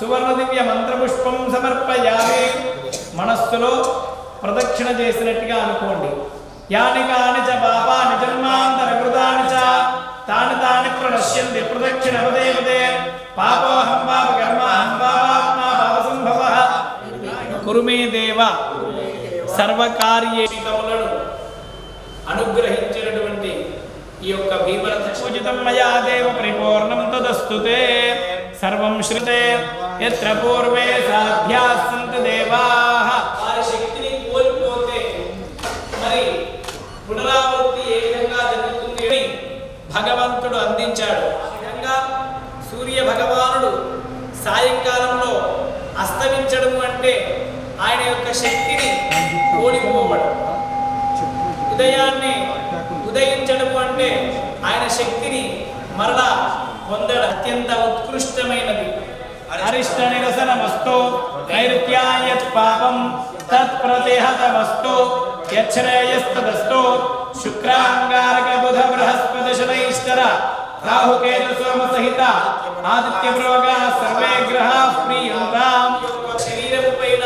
సువర్ణ దివ్య మంత్రపుష్పం సమర్పయామి. మనస్సులో ప్రదక్షిణ చేసినట్టుగా అనుకోండి. యాని కాని చ పాపాని జన్మాంతర కృతాని చ తాని తాని ప్రణశ్యంతి ప్రదక్షిణ పదే పదే. పాపోహం పాప కర్మాహం పాపాత్మా పాప సంభవః. కురుమే దేవ సర్వకార్యేషితములను అనుగ్రహించినటువంటి ఈ యొక్క భీమరథ పూజితం మయా దేవ పరిపూర్ణం తదస్తుతే. సర్వం శ్రుతే యత్ర పూర్వే సాధ్యాః సంతు దేవాః. వారి శక్తిని కోల్పోతే మరి పునరావృత్తి ఏ విధంగా జరుగుతుంది అని భగవంతుడు అందించాడు. ఆ విధంగా సూర్య భగవానుడు సాయంకాలంలో అస్తమించడము అంటే ఆయన యొక్క శక్తిని కోల్పోవడం. ఉదయాన్నే ఉదయించడము అంటే ఆయన శక్తిని మరలా పొందడం అత్యంత ఉత్కృష్టమైనది. అరిష్ట నిరసనమస్తు నైరుత్యాయత్ పాపం తత్ప్రతిహతమస్తు యచ్ఛ్రేయస్తదస్తు. శుక్రాంగారక బుధ బృహస్పతి శనైశ్చర రాహుకేతు సోమ సహిత ఆదిత్య ప్రోగా సర్వే గ్రహా ప్రియంతాం. శరీరము పైన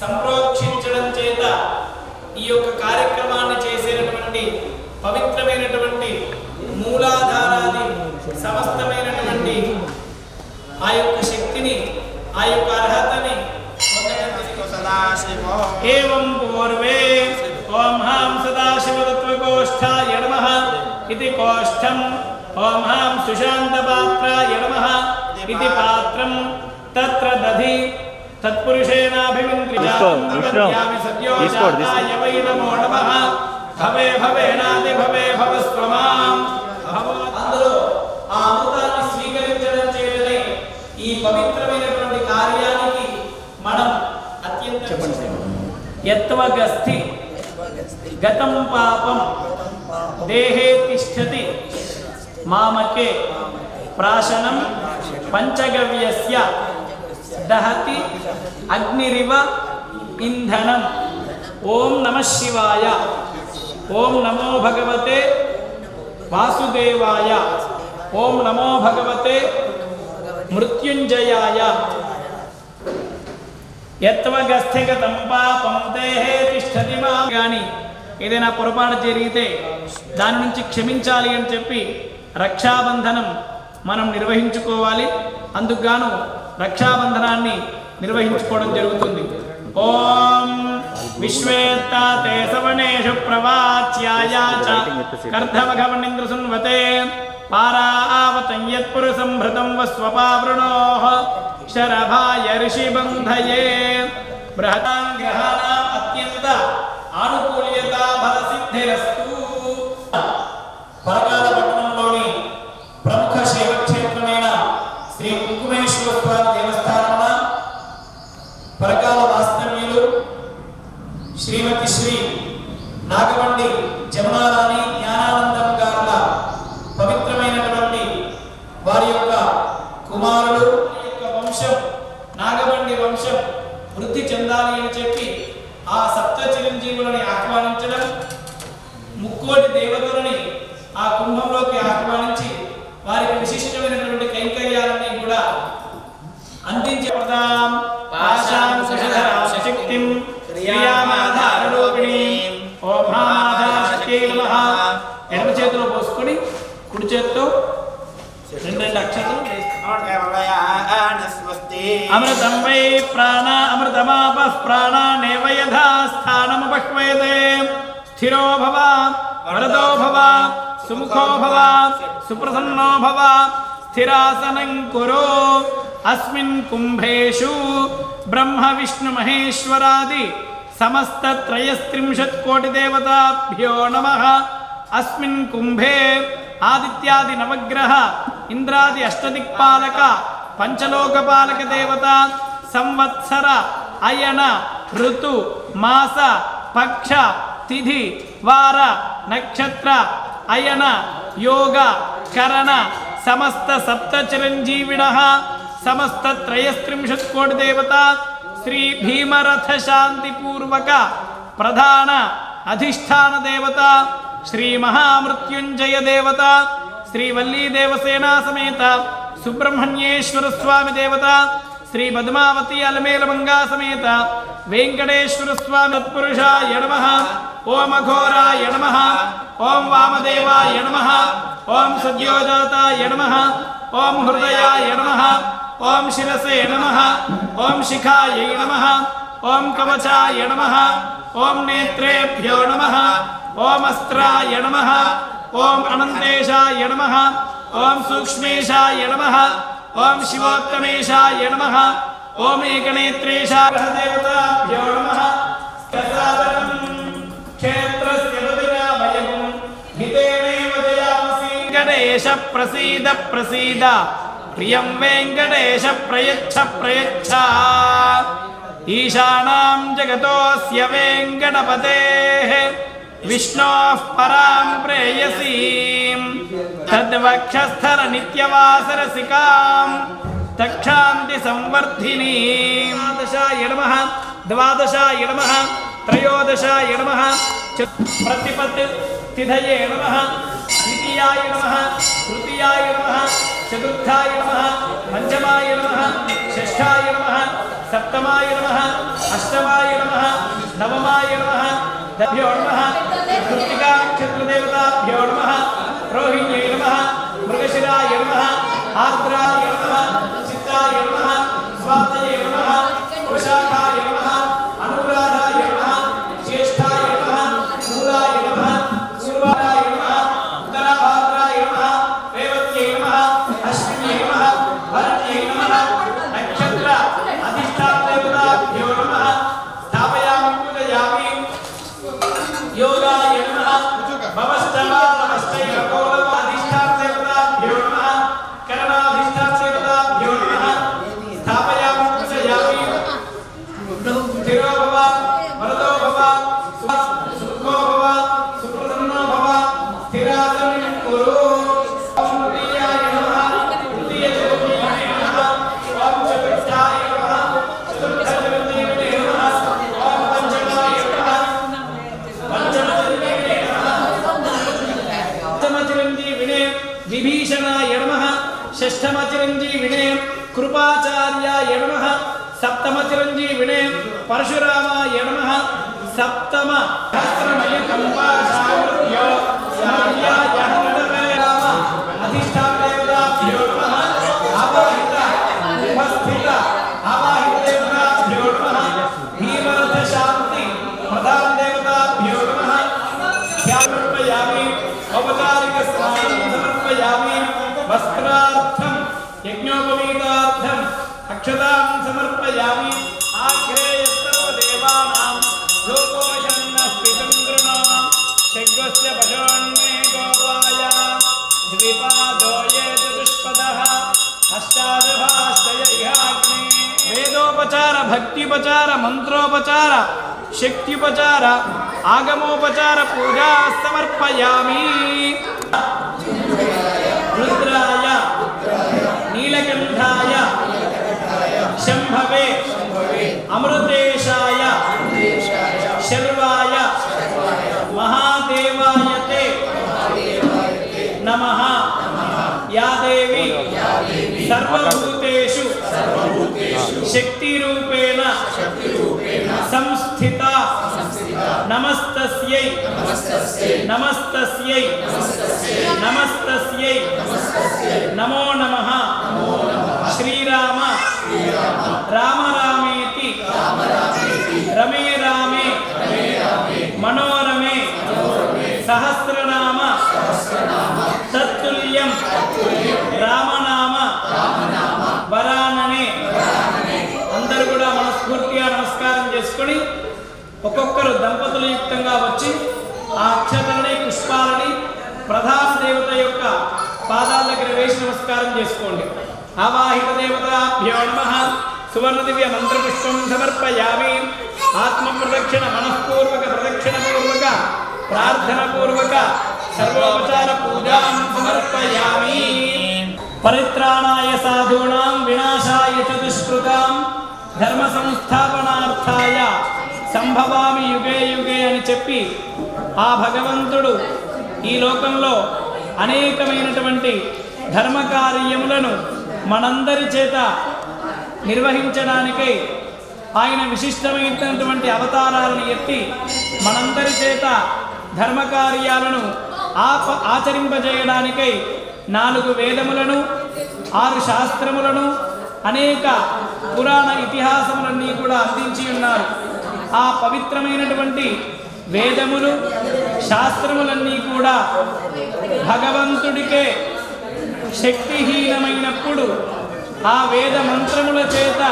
సంప్రోక్షించడం చేత ఈ యొక్క కార్యక్రమాన్ని చేసేటటువంటి పవిత్రమైనటువంటి మూలాధారాది సమస్తమైనటువంటి ఆ యొక్క శక్తిని ఆ యొక్క అర్హతని ఏవం పూర్వే ఓం హాం సదాశివతత్వకోష్ఠాయ నమః ఇది కోష్ఠం. ఓం హాం సుశాంతపాత్రాయ నమః ఇది పాత్రం. తత్ర దధి తత్పురుషేనాభిమంత్రిజాతం ప్రపద్యామి సద్యో జాతాయ వై నమో నమః. భవే భవేనాది భవే భవస్వమాం. అందులో ఆ అమృతాన్ని స్వీకరించడం చేతనే ఈ పవిత్రమైనటువంటి కార్యానికి మనం అత్యంత యత్వగస్థి గతం పాపం దేహే తిష్టతి మామకే ప్రాశనం పంచగవ్యస్య దహతి అగ్నిరివ ఇంధనం. ఓం నమః శివాయ. ఓం నమో భగవతే వాసుదేవాయ. ఓం నమో భగవతే మృత్యుంజయాయ. యత్వగస్థిగతం పాపం దేహే తిష్టతి మాం. కానీ ఏదైనా పొరపాటు జరిగితే దాని నుంచి క్షమించాలి అని చెప్పి రక్షాబంధనం మనం నిర్వహించుకోవాలి. అందుకు గాను రక్షాబంధనాన్ని నిర్వహించుకోవడం జరుగుతుంది. ఓం విశ్వేత్తాతే సవనేషు ప్రవాచ్యాయా చ కర్ధమఘవనింద్ర సున్వతే పారావతం యత్పురుషంభృతం వస్వపావృణోః శరభాయ ఋషిబంధయే. బృహదాంగ్రహాణాం అత్యంత ఆనుకూల్యత ఫలసిద్ధిరస్తు. పరకాల పట్టణంలోని ప్రముఖ శైవక్షేత్రమైన శ్రీ కుంకుమేశ్వర స్వామి దేవస్థానమున పరకాల వాస్తవ్యులు శ్రీమతి శ్రీ నాగబండి జమునారాణి జ్ఞానానందం గారుల పవిత్రమైనటువంటి వారి యొక్క కుమారుడు యొక్క వంశం నాగబండి వంశం వృద్ధి చెందాలి అని చెప్పి ఆ సప్త చిరంజీవులని ఆహ్వానించడం, ముక్కోటి దేవతలని ఆ కుంభంలోకి ఆహ్వానించి వారికి విశిష్టమైనటువంటి కైంకర్యాలన్నీ కూడా అందించే ప్రదాం ఆశాం సుషధరాం శక్తిం క్రియామాధారరూపిణీం. ఓం మహామాధాశక్త్యై నమః. ఎడమ చేతిలో పోసుకొని కుడి చేతితో రెండు అక్షరాలు అమృతం వై ప్రాణ అమృతమాపః ప్రాణానేవ యథా స్థానముపహ్వయతే. స్థిరో భవ వరదో భవ సుముఖో భవ సుప్రసన్నో భవ స్థిరాసనం కురు. అస్మిన్ కుంభేషు బ్రహ్మ విష్ణు మహేశ్వరాది సమస్త త్రయస్త్రింశత్ కోటి దేవతాభ్యో నమః. అస్మిన్ కుంభే ఆదిత్యాది నవగ్రహ ఇంద్రాది అష్టదిక్పాలక పంచలోకపాలక దేవత సంవత్సర అయన ఋతు మాస పక్ష తిథి వార నక్షత్ర అయన యోగ కరణ సమస్త సప్త చిరంజీవిణ సమస్త త్రయస్త్రింశత్ కోటి దేవత శ్రీ భీమరథ శాంతి పూర్వక ప్రధాన అధిష్టాన దేవత శ్రీ మహామృత్యుంజయ దేవత శ్రీ వల్లీ దేవసేనా సమేత సుబ్రహ్మణ్యేశ్వర స్వామి దేవత శ్రీ పద్మావతి అలమేలమంగా సమేత వెంకటేశ్వర స్వామి తత్పురుషాయ నమః. ఓం అఘోరాయ నమః. ఓం వామదేవాయ నమః. ఓం సద్యోజాతాయ నమః. ఓం హృదయాయ నమః. ఓం శిరసే నమః. ఓం శిఖాయై నమః. ఓం కవచాయ నమః. ఓం నేత్రేభ్యో నమః. ఓం అస్త్రాయ నమః. ఓం అనంతేశాయ నమః. ఓం సూక్ష్మేశాయ నమః. ఓం శివోత్తమేశాయ నమః. ఓం ఏకనేత్రేశాయ దేవతాభ్యో నమః. క్షేత్రస్య పతిరామయం హితేనేవ జయామసి. వెంకటేశ ప్రసీద ప్రసీద ప్రియం వెంకటేశ ప్రయచ్ఛ ప్రయచ్ఛ. ఈశానాం జగతోస్య వెంకటపతేః విష్ణోః పరాం ప్రేయసీం తద్వక్షస్థల నిత్యవాసరసికాం తక్షాంతి సంవర్ధినీం. ద్వాదశాయ నమః. ద్వాదశాయ నమః. త్రయోదశాయ నమః. ప్రతిపత్ తిథయే నమః. ద్వితీయాయ నమః. తృతీయాయ నమః. చతుర్థాయ నమః. పంచమాయ నమః. షష్ఠాయ నమః. సప్తమాయ నమః. అష్టమాయ నమః. నవమాయ నమః. దభ్యో నమః. కృత్తికా నక్షత్రదేవతాభ్యో నమః. రోహిణ్యై నమః. మృగశిరాయ నమః. ఆర్ద్రాయ నమః. చిత్తాయ నమః. స్వాతయే నమః. విశాఖాయ నమః. అనురాధాయ నమః. జ్యేష్ఠాయ నమః. మూలాయ నమః. పూర్వాయ నమః. ఉత్తరాభాద్రాయ నమః. రేవత్యై నమః. అశ్విన్యై నమః. భరణ్యై నమః. నక్షత్ర అధిష్టానదేవతాభ్యో నమః. స్థాపయామి పూజయామి. యోగాయ నమః. భవశ్చవానమశ్చైవ కౌలవాధిష్టానదేవతాభ్యో నమః. కరణాధిష్టానదేవతాభ్యో నమః. స్థాపయామి పూజయామి. స్థిరో భవ వరదో భవ సుఖో భవ సుప్రసన్నో భవ స్థిరాసనం కురు. ఓం తృతీయాయ నమః. తృతీయ చతుర్థాయ నమః. ఓం చతుర్థాయ నమః. చతుర్థ చతుర్థాయ నమః. ఓం పంచమాయ నమః. పంచమ చతుర్థాయ నమః. పంచమ చిరంజీవినే విభీషణాయ నమః. షష్ఠమ చిరంజీవినే కృపాచార్యాయ నమః. సప్తమ చిరంజీవినే పరశురామాయ నమః. సప్తమ సహస్రమయ కంపాశామృత్యో సామ్యాయ హనుమతేరామ అధిష్టానదేవతాభ్యో నమః. ఆవాహిత ఉపస్థిత ఆవాహిత దేవతాభ్యో నమః. భీమరథ శాంతి ప్రధాన దేవతాభ్యో నమః. ధ్యానమర్పయామి. ఔపచారిక స్నానం సమర్పయామి. వస్త్రార్థం యజ్ఞోపవీతార్థం అక్షతాం సమర్పయామి. ఆగ్రేయస్తర్వదేవానాం లోకోశన్నః కృణాం శగ్వస్య పశోన్మే గోపాయ ద్విపాదో యే చతుష్పదః అష్టాదభాస్తయ ఇహాగ్నే. వేదోపచార భక్తిపచార మంత్రోపచార శక్త్యుపచార ఆగమోపచార పూజా సమర్పయామి. రుద్రాయ నీలకంఠాయ శంభవే అమృతేశాయ శర్వాయ మహాదేవాయతే నమః. యా దేవి సర్వభూతేషు శక్తిరూపేణ సంస్థిత నమస్తస్యై నమస్తస్యై నమస్తస్యై నమో నమః. శ్రీరామ రామ రామేతి రమే రామే మనోరమే సహస్రనామ తత్తుల్యం రామనామ వరాననే. అందరూ కూడా మనస్ఫూర్తిగా నమస్కారం చేసుకొని ఒక్కొక్కరు దంపతులు యుక్తంగా వచ్చి ఆ అక్షతలని పుష్పాలని ప్రధాన దేవత యొక్క పాదాల దగ్గర వేసి నమస్కారం చేసుకోండి. ఆవాహిత దేవతాభ్యో నమః. సువర్ణ దివ్య మంత్రపుష్పం సమర్పయామి. ఆత్మ ప్రదక్షిణ మనఃపూర్వక ప్రదక్షిణ పూర్వక ప్రార్థన పూర్వక సర్వోపచార పూజాం సమర్పయామి. పరిత్రాణాయ సాధూనాం వినాశాయ చ దుష్కృతాం ధర్మ సంస్థాపనార్థాయ సంభవామి యుగే యుగే అని చెప్పి ఆ భగవంతుడు ఈ లోకంలో అనేకమైనటువంటి ధర్మకార్యములను మనందరి చేత నిర్వహించడానికై ఆయన విశిష్టమైనటువంటి అవతారాలను ఎత్తి మనందరి చేత ధర్మకార్యాలను ఆచరింపజేయడానికై 4 వేదములను 6 శాస్త్రములను అనేక పురాణ ఇతిహాసములన్నీ కూడా అందించి ఉన్నారు. ఆ పవిత్రమైనటువంటి వేదములు శాస్త్రములన్నీ కూడా భగవంతుడికే శక్తిహీనమైనప్పుడు ఆ వేద మంత్రముల చేత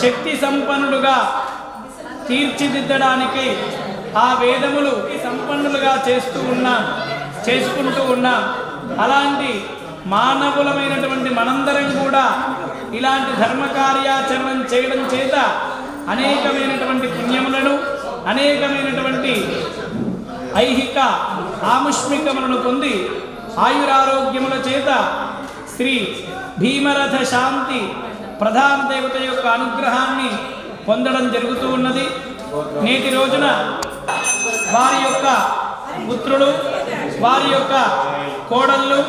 శక్తి సంపన్నుడుగా తీర్చిదిద్దడానికి ఆ వేదములు సంపన్నులుగా చేసుకుంటూ ఉన్నాం. అలాంటి మానవులమైనటువంటి మనందరం కూడా ఇలాంటి ధర్మ కార్యాచరణం చేయడం చేత అనేకమైనటువంటి పుణ్యములను అనేకమైనటువంటి ఐహిక ఆముష్మికములను పొంది ఆయురారోగ్యముల చేత శ్రీ భీమరథ శాంతి ప్రధాన దేవత యొక్క అనుగ్రహాన్ని పొందడం జరుగుతూ ఉన్నది. నేటి రోజున వారి యొక్క పుత్రులు, వారి యొక్క కోడళ్ళు,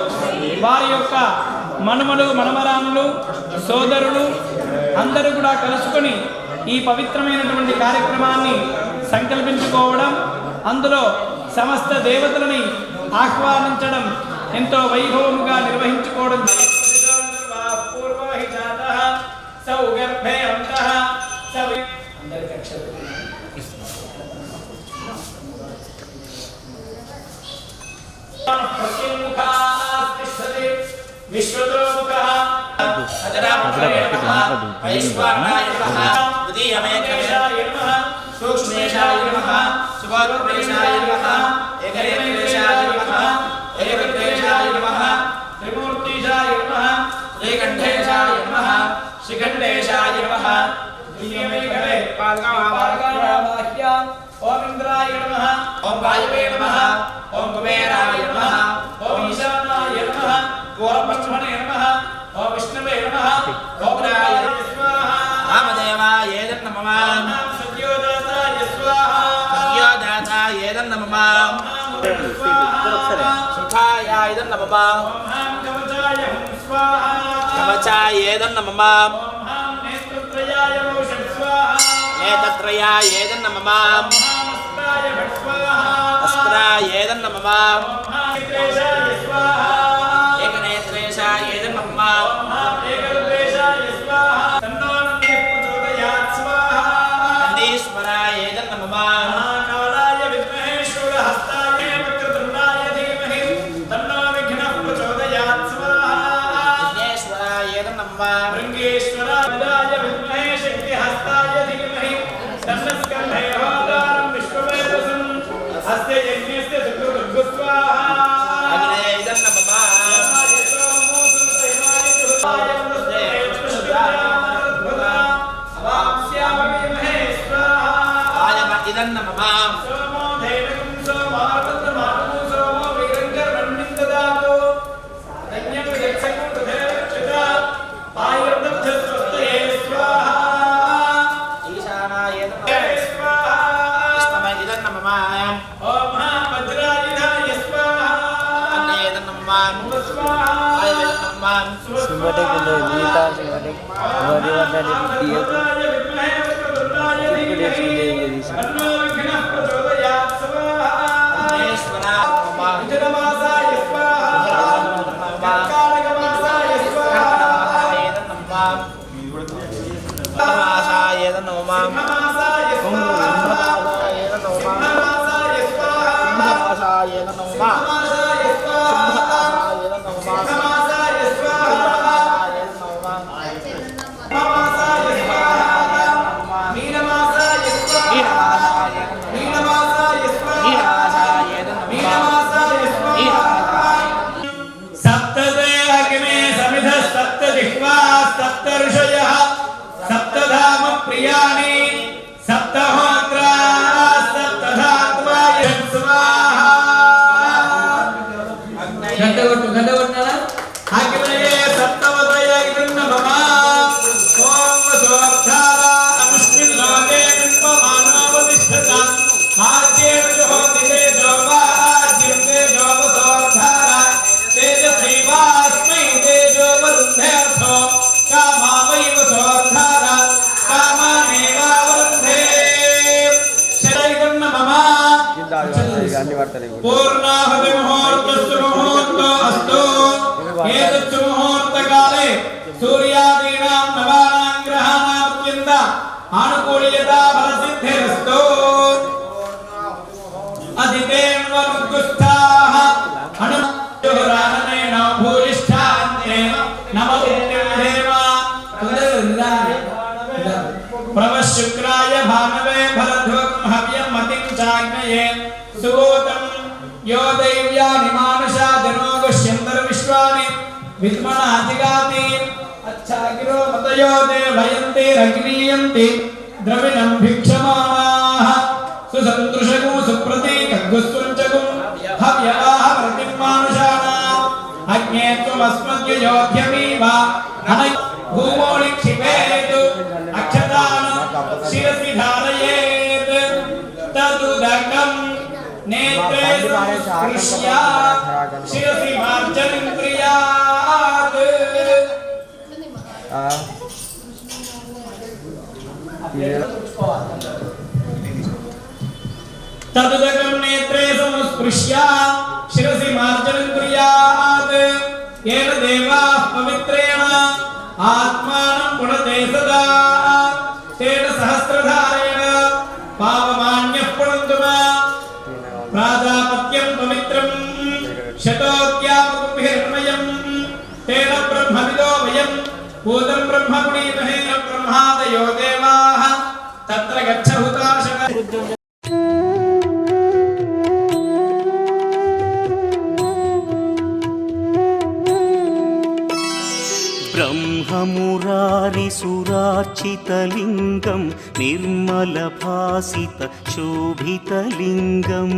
వారి యొక్క మనుమలు, మనమరాములు, సోదరులు అందరూ కూడా కలుసుకొని ఈ పవిత్రమైనటువంటి కార్యక్రమాన్ని సంకల్పించుకోవడం, అందులో సమస్త దేవతలని ఆహ్వానించడం ఎంతో వైభవముగా నిర్వహించుకోవడం. सूक्ष्मेशाय नमः सुभाद्रेशाय नमः एकनेत्रेशाय नमः एकरुद्रेशाय नमः त्रिमूर्तिशाय नमः श्रीकण्ठेशाय नमः श्रीकण्ठेशाय नमः दिव्यमेकवे पादकामावाह्य ओम इंद्राय नमः ओम वायवे नमः ओम कुबेराय नमः ओम ईशानाय नमः ओम पश्चिमने नमः ओम विष्णवे नमः ओम राय स्वाहा रामदेवाय नमः सुखाय नमः कवचाय नमः नेत्रत्रयाय नमः अस्त्राय नमः एकनेत्रेशाय नमः नन्दीश्वराय नमः भृंगेश्वराय विद्महे शक्तिहस्ताय धीमहि तन्नस्कन्धे होतारं विश्ववेदसं हस्ते यज्ञस्य सुकृतस्वाहा अग्ने इदं नमः इदं नमः सोमो धेनुं सोमार्तमानु सोमो वीरङ्गर्वण्णं ददातु यज्ञं यक्षकं तथैवक्षिता आयुर्दब्धस्वस्तये स्वाहा ईशानाय नमः स्वाहा इष्टमय इदं नमः ओम वज्रायुधाय स्वाहा अन्ये इदं नमः स्वाहा आय नमः सुबटे कुले नीता सुबटे हमारे वाला दिया పూర్ణాహుతి ముహూర్తస్సు ముహూర్తోస్తు ఏతత్సు ముహూర్తకాలే సూర్యాదీనాం నవానాం గ్రహాణాం అత్యంత ఆనుకూల్యతా ఫలసిద్ధిరస్తు అదితేన్వరుద్గుస్థాః అనురాహనేన భూయిష్ఠాన్యేన నమోదేవ ప్రవశుక్రాయ భానవే భరధ్వం హవ్యం మతిం చాగ్నయే సుగోతం యో దైవ్యాని మానుషా జనో గుష్యంతర్ విశ్వాని విద్మనాతిగాతి అచ్చాగిరో మతయో దేవయంతి రగ్నీయంతి ద్రవిణం భిక్షమానాః సుసంతృషకు సుప్రతీకగ్గుస్సుంచకు హవ్యవాహ ప్రతిం మానుషాణాం అగ్నే త్వమస్మద్యోధ్యమీవ అనై భూమోళి క్షిపేతు అక్షతాను శిరసి ధారయేత్ తదుదకం నేత్రే సంస్పృశ్య శిరసి మార్జనం క్రియాత్ తదుదకం నేత్రే సంస్పృశ్య శిరసి మార్జనం క్రియాత్ ఏన దేవాః పవిత్రేణ ఆత్మానం పునతే సదా తేన సహస్రధారేణ పావమాన్యః పునంతు మా ప్రాజాపత్యం పవిత్రం శతోద్యాపకుభిర్మయం తేన బ్రహ్మవిదో వయం భూతం బ్రహ్మ పునీమహే బ్రహ్మాదయో దేవాః తత్ర గచ్చ హుతాశన ब्रह्ममुरारिसुरार्चितलिङ्गं निर्मलभासितशोभितलिङ्गम्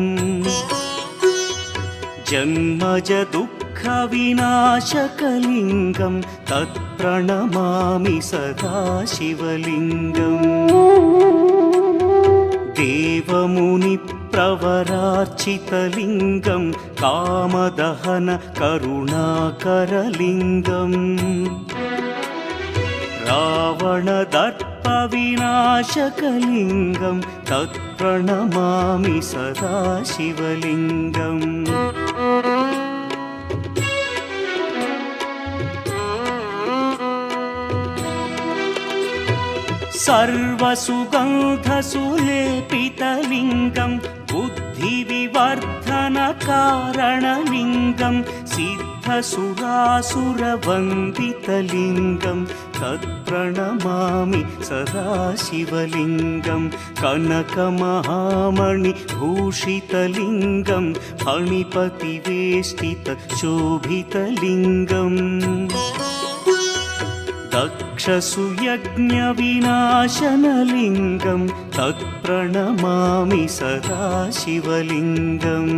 जन्मजदुःखविनाशकलिङ्गं तत्प्रणमामि सदा शिवलिङ्गम् देवमुनिप्रवरार्चितलिङ्गं कामदहन करुणाकरलिङ्गम् रावणदर्पविनाशकलिङ्गं तत्प्रणमामि सदा शिवलिङ्गम् सर्वसुगन्धसुलेपितलिङ्गं बुद्धिविवर्धनकारणलिङ्गं सिद्धसुरासुरवन्दितलिङ्गं तत्प्रणमामि सदा शिवलिङ्गं कनकमहामणिभूषितलिङ्गं फणिपतिवेष्टितशोभितलिङ्गम् दक्षसुयज्ञविनाशनलिङ्गं तत्प्रणमामि सदा शिवलिङ्गम्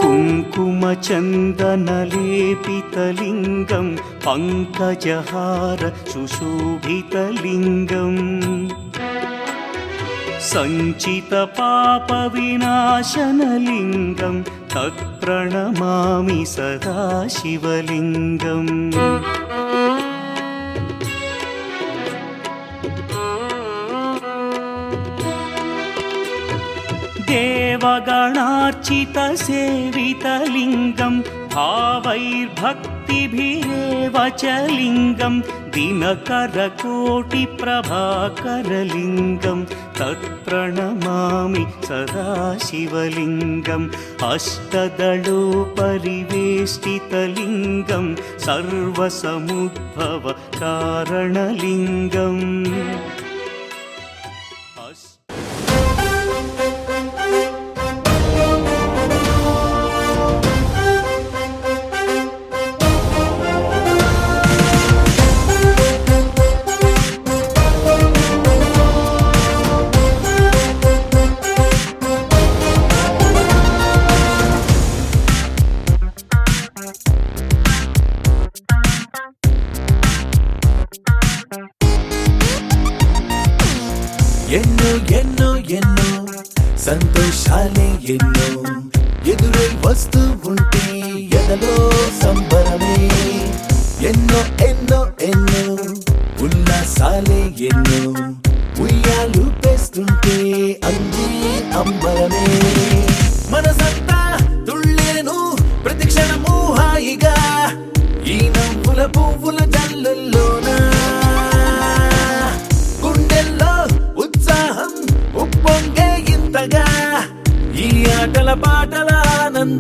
कुङ्कुमचन्दनलेपितलिङ्गं पङ्कजहार सुशोभितलिङ्गम् सञ्चितपापविनाशनलिङ्गं तत्प्रणमामि सदा शिवलिङ्गम् देवगणार्चितसेवितलिङ्गं भावैर्भक्तिभिरेव च लिङ्गं दिनकरकोटिप्रभाकरलिङ्गं तत्प्रणमामि सदा शिवलिङ्गम् अष्टदलोपरिवेष्टितलिङ्गं सर्वसमुद्भवकारणलिङ्गम् ఎన్నో ఎన్నో ఎన్నో సంతోషాలే ఎన్నో ఎదురై వస్తూ ఉంటే ఎదలో సంబరమే ఎన్నో ఎన్నో ఎన్నో ఉల్లాసాలే ఎన్నో ఉయ్యాలు పేస్తుంటే అందే అంబరమే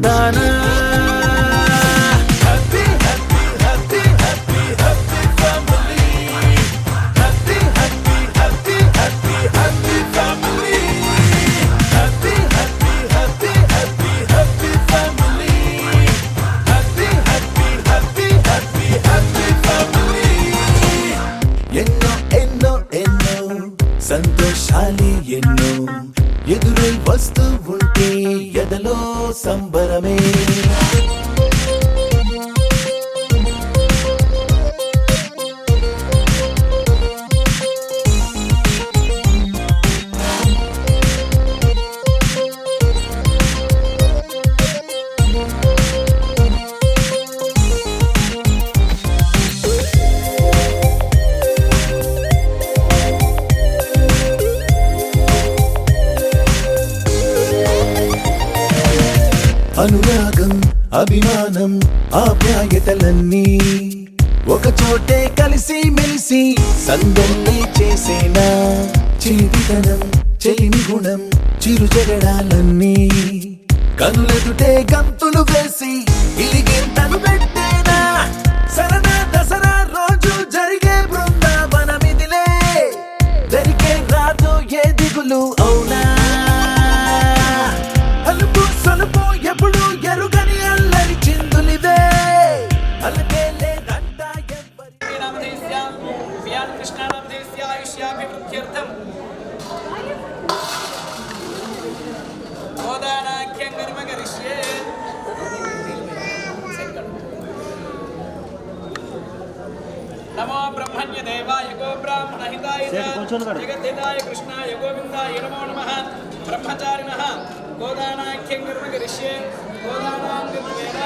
తందానా happy happy happy happy happy family happy happy happy happy happy family happy happy happy happy happy family happy happy happy happy happy family ఎన్నో ఎన్నో ఎన్నో సంతోషాలే ఎన్నో ఎదురై వస్తూ ఉంటే ఎదలో సంబరమే అనురాగం అభిమానం ఆప్యాయతలన్నీ ఒక చోటే కలిసి మెలిసి సందల్లి చేసేనా చిలిపితనం చెలిమి గుణం చిరు జగడాలన్నీ కనులెదుటే గంతులు వేసి ఇలిగింతలు పెట్టేనా సరదా దసరా రోజు జరిగే బృందావనమిదిలే దరికే రాదు ఏ దిగులు అవునా అలుపు సలుపు ఎప్పుడు ఎరుగని అల్లరి చిందులివే అలకే లేదంట ఎవ్వరి నామధేస్య వ్యాన్ కృష్ణ నామధేస్య ఆయుష్యాభివృద్ధ్యర్థం గోదానాఖ్యం కర్మ కరిష్యే నమో బ్రహ్మణ్య దేవాయ గో బ్రాహ్మణ హితాయ జగద్ధితాయ కృష్ణాయ గోవిందాయ నమో నమః బ్రహ్మచారిణః గోదానాఖ్యం కర్మ కరిష్యే గోదానాం కర్మేణ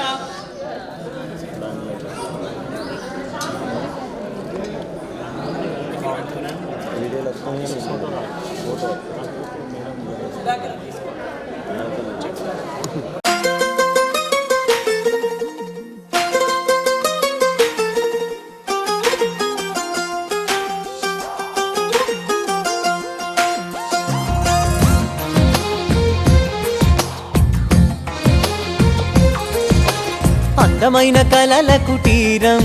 అందమైన కలల కుటీరం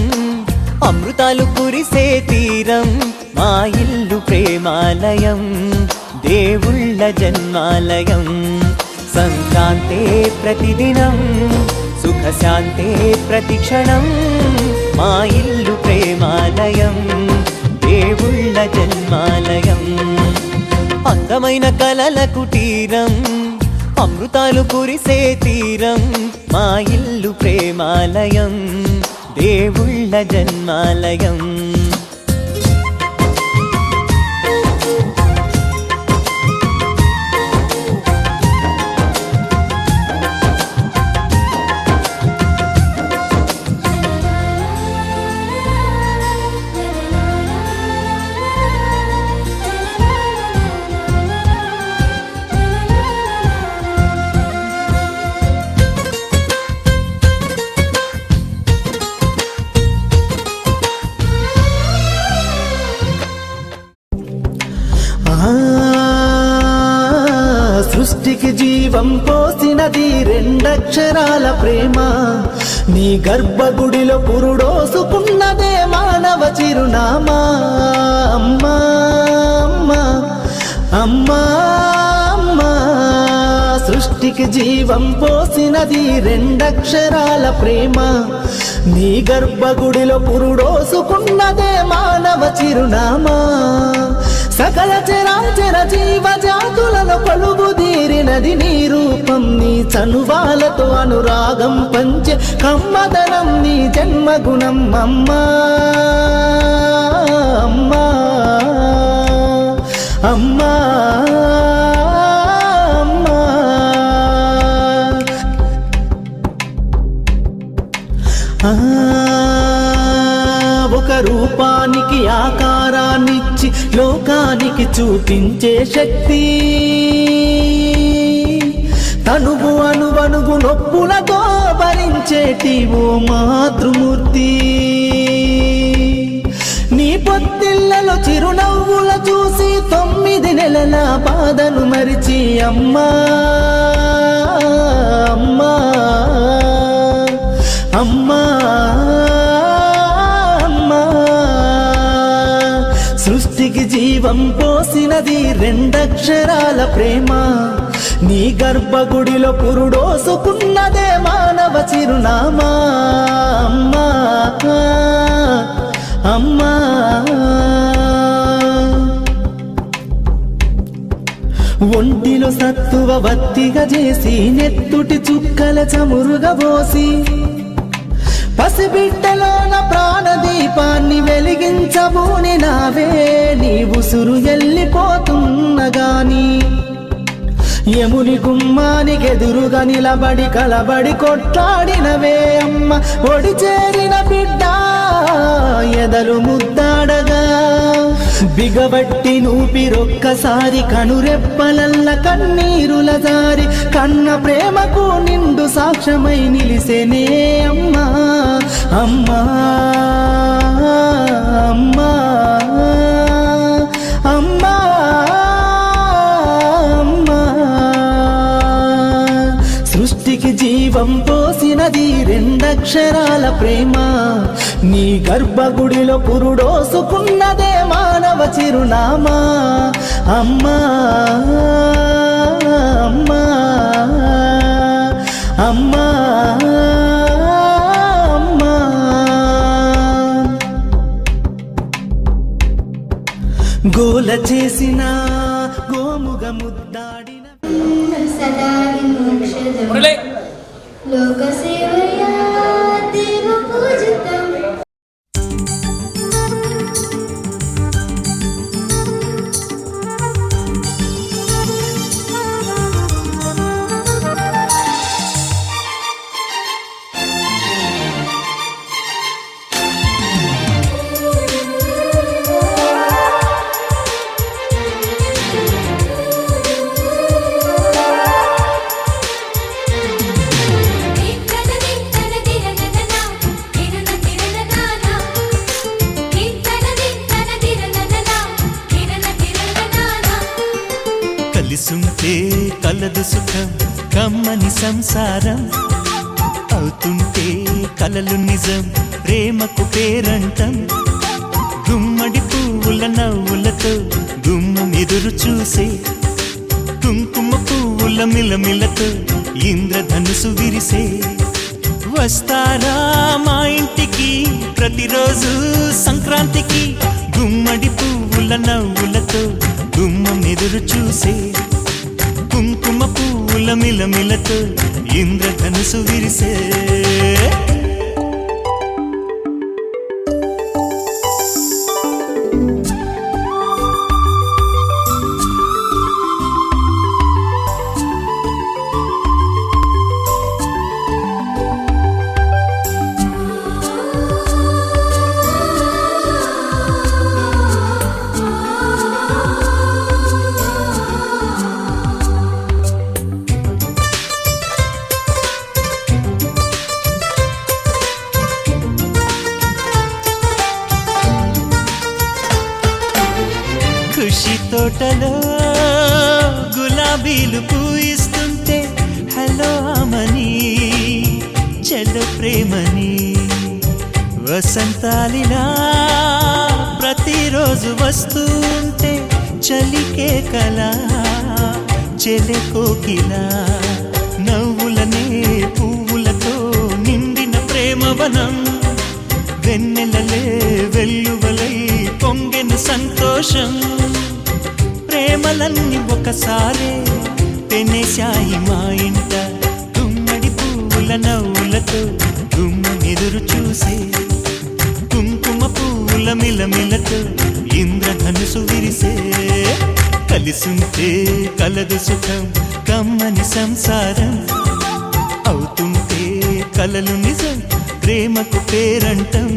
అమృతాలు కురిసే తీరం మా ఇల్లు ప్రేమాలయం దేవుళ్ళ జన్మాలయం సంక్రాంతే ప్రతిదినం సుఖశాంతే ప్రతిక్షణం మా ఇల్లు ప్రేమాలయం దేవుళ్ళ జన్మాలయం అందమైన కలల కుటీరం అమృతాలు కురిసే తీరం మా ఇల్లు ప్రేమాలయం దేవుళ్ళ జన్మాలయం సృష్టికి జీవం పోసినది రెండక్షరాల ప్రేమ నీ గర్భగుడిలో పురుడోసుకున్నదే మానవ చిరునామా అమ్మా అమ్మా అమ్మా అమ్మా సృష్టికి జీవం పోసినది రెండక్షరాల ప్రేమ నీ గర్భగుడిలో పురుడోసుకున్నదే మానవ చిరునామా సకల చరాచర జీవ జాతులలో కొలువుదీరినది నీ రూపం నీ చనువాలతో అనురాగం పంచే కమ్మదనం నీ జన్మగుణం అమ్మా అమ్మా అమ్మా ఒక రూపానికి ఆకారాన్నిచ్చి లోకానికి చూపించే శక్తి తనువు అనువనుగు నొప్పులతో భరించేటి ఓ మాతృమూర్తి నీ పొత్తిళ్లలో చిరునవ్వుల చూసి 9 నెలల బాధను మరిచి అమ్మా అమ్మా సృష్టికి జీవం పోసినది రెండక్షరాల ప్రేమ. నీ గర్భగుడిలో పురుడోసుకున్నదే మానవ చిరునామా. అమ్మా అమ్మా ఒంటిలో సత్తువ వత్తిగా చేసి నెత్తుటి చుక్కల చమురుగా పోసి పసిబిడ్డలోన ప్రాణదీపాన్ని వెలిగించబూని నావే. నీ ఉసురు ఎల్లిపోతున్నగాని యముని గుమ్మానికి ఎదురుగా నిలబడి కలబడి కొట్లాడినవే అమ్మ. ఒడి చేరిన బిడ్డ ఎదలు ముద్దాడగా బిగబట్టి నూపిరొక్కసారి కనురెప్పలల్ల కన్నీరుల జారి కన్న ప్రేమకు నిండు సాక్ష్యమై నిలిసేనే అమ్మా అమ్మా అమ్మా అమ్మా అమ్మా. సృష్టికి జీవం పోసినది రెండక్షరాల ప్రేమ. నీ గర్భగుడిలో పురుడోసుకున్నదే మానవ చిరునామా. అమ్మా అమ్మా అమ్మా అమ్మా. గోల చేసిన గోముగ ముద్దాడిన సదా విమోక్షదం లోకసేవయా దేవ పూజితం. కలిసుంటే కలదు సుఖం కమ్మని సంసారం. అవుతుంటే కలలు నిజం ప్రేమకు పేరంటం. గుమ్మడి పువ్వుల నవ్వులతో గుమ్మం ఎదురు చూసే కుంకుమ పువ్వుల మిలమిలతో ఇంద్రధనుసు విరిసే. వస్తారా మా ఇంటికి ప్రతిరోజు సంక్రాంతికి గుమ్మడి పువ్వుల నవ్వులతో గుమ్మం ఎదురు చూసే కుంకుమ పువ్వుల మిలమిలతో ఇంద్రధనుసు విరిసే. ఖుషి తోటలో గులాబీలు పూయిస్తుంటే హలో అమని చెల్ల ప్రేమని. వసంతాలిలా ప్రతిరోజు వస్తుంటే చలికే కలా చెలె కోకిలా. నవ్వులనే పువ్వులతో నిండిన ప్రేమవనం. వెన్నెలలే వెల్లువలై పొంగెను సంతోషం. ప్రేమలన్నీ ఒకసారే పెనేశాయి మా ఇంట. గుమ్మడి పువ్వుల నవ్వులతో గుమ్మం ఎదురు చూసే కుంకుమ పువ్వుల మిలమిలతో ఇంద్రధనుసు విరిసే. కలిసుంటే కలదు సుఖం కమ్మని సంసారం. అవుతుంటే కలలు నిజం ప్రేమకు పేరంటం.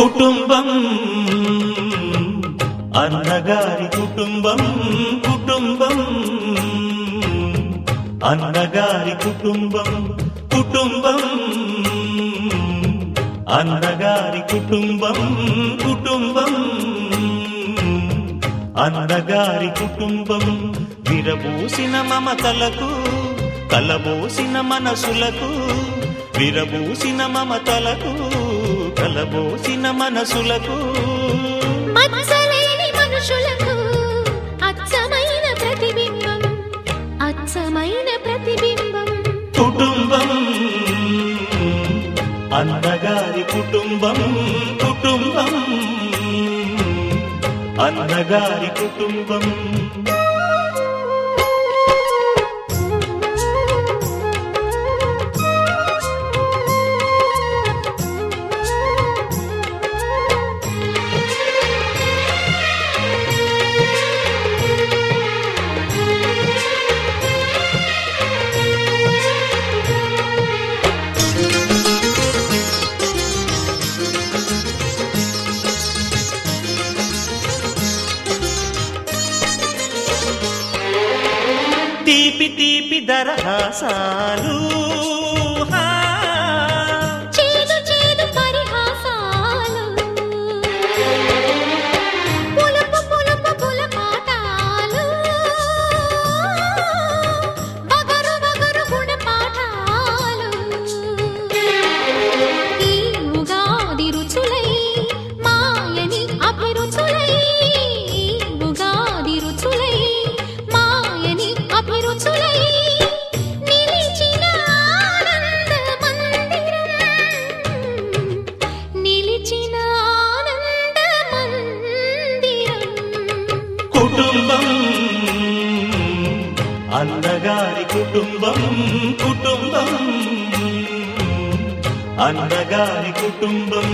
కుటుంబం అన్నగారి కుటుంబం కుటుంబం అన్నగారి కుటుంబం కుటుంబం అన్నగారి కుటుంబం కుటుంబం అన్నగారి కుటుంబం విరబూసిన మమతలకు కలబోసిన మనసులకు విరబూసిన మమతలకు కలబోసిన మనసులకు మచ్చలేని మనుషులకు అచ్చమైన ప్రతిబింబం అచ్చమైన ప్రతిబింబం కుటుంబం అన్నగారి కుటుంబం కుటుంబం అన్నగారి కుటుంబం తీపి తీపి దరహాసాలు చేదు చేదు పరిహాసాలు పులుపు పులుపు పులపాటాలు వగరు వగరు గుణపాఠాలు ఈ ఉగాది రుచులై మాయని అభిరుచులై ఉగాది రుచులై మాయని అభిరుచులై నిలిచిన ఆనంద మందిరం నిలిచిన ఆనంద మందిరం కుటుంబం అన్నగారి కుటుంబం కుటుంబం అన్నగారి కుటుంబం